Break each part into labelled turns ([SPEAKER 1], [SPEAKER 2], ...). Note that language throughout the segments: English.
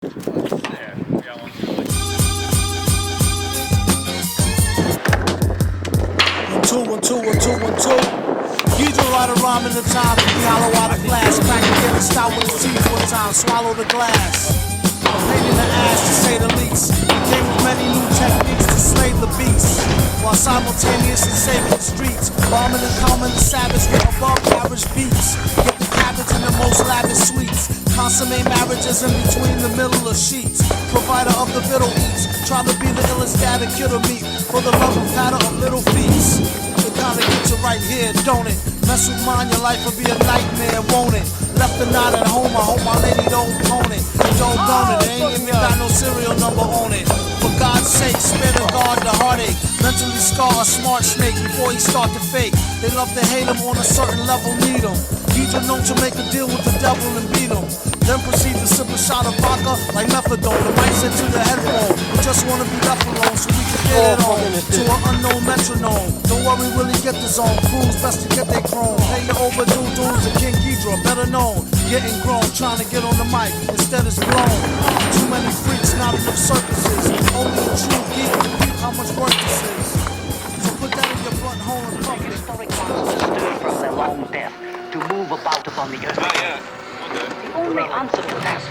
[SPEAKER 1] Guido write a rhyme in the time, he hollow out a glass, crack and get a stout with his teeth one time, swallow the glass. Pain in the ass to say the least. Came with many new techniques to slay the beast, while simultaneously saving the streets, bombing and calming the savage with above average beats. Get the cabbage in the most lavish sweets. Consummate marriages in between the middle of sheets. Provider of the middle eats. Try to be the illest dad and kid of meat for the love and patter of little feats. It kinda gets you right here, don't it? Mess with mine, your life will be a nightmare, won't it? Left the night at home, I hope my lady don't own it. Don't own it, ain't even got no serial number on it. For God's sake, spare the guard the heartache. Mentally scar a smart snake before he start to fake. They love to hate him on a certain level, need him. He's known to make a deal with the devil and beat him. Then proceed to sip a shot of vodka like methadone. The mindset to the headphone. We just wanna be left alone so we can get it on to an unknown metronome. Don't worry, really get the zone. Crews best to get their chrome. Pay your overdue dues to King Ghidra, better known. Getting grown, trying to get on the mic. Instead it's blown. Too many freaks, not enough circuses. Only a true geek can beat how much work this is. So put that in your blunt hole and puff it.
[SPEAKER 2] Historic monsters stir from their long death to move about upon the earth. The only answer to that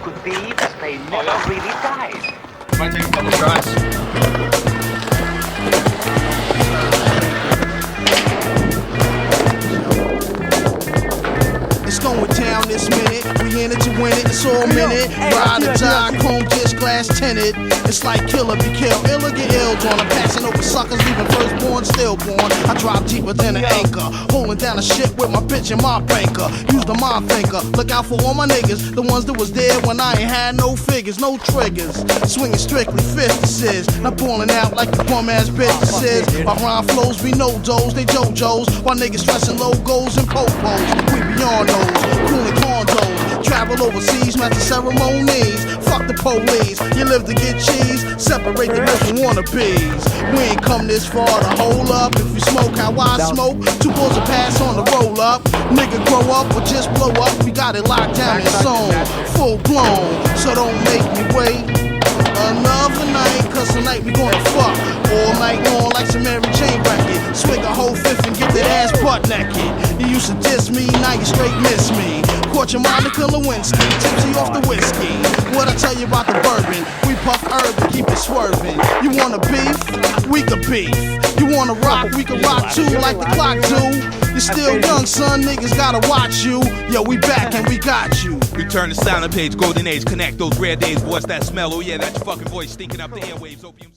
[SPEAKER 2] could be that they never really died.
[SPEAKER 3] Might take a couple tries.
[SPEAKER 1] It's going down this minute. We in it to win it. It's all minute. Ride or die, chrome disc, glass tinted. It's like killer be killed. Illa get ill drawn. I'm passing over suckers, leaving firstborn, stillborn. I drive deeper than an anchor, holding down a ship with my bitch and my banker. Use the mind thinker. Look out for all my niggas, the ones that was there when I ain't had no figures, no triggers. Swinging strictly fistises, not balling out like the bum ass bitches is. My rhyme flows be no does, they JoJo's. While niggas stressing logos and popos. We beyond those, cooling condos. Travel overseas, master ceremonies. Fuck the police, you live to get cheese. Separate the real from wannabes. We ain't come this far to hold up. If you smoke how I smoke, 2 bulls will pass on the roll up. Nigga grow up or just blow up. We got it locked down and sewn, full blown. So don't make me wait another night, cause tonight we gonna fuck all night long like some Mary Jane bracket. Swig a whole fifth and get that ass butt naked. You used to diss me, now you straight miss me. Caught your Monica Lewinsky, tipsy off the whiskey. What I tell you about the bourbon? We puff herb and keep it swerving. You wanna beef? We could beef. You wanna rock? We can rock too, like the clock do. You're still young, son, niggas gotta watch you. Yo, we back and we got you.
[SPEAKER 4] Return to silent page, golden age, connect those rare days. What's that smell? Oh yeah, that's your fucking voice stinking up the airwaves. Opium.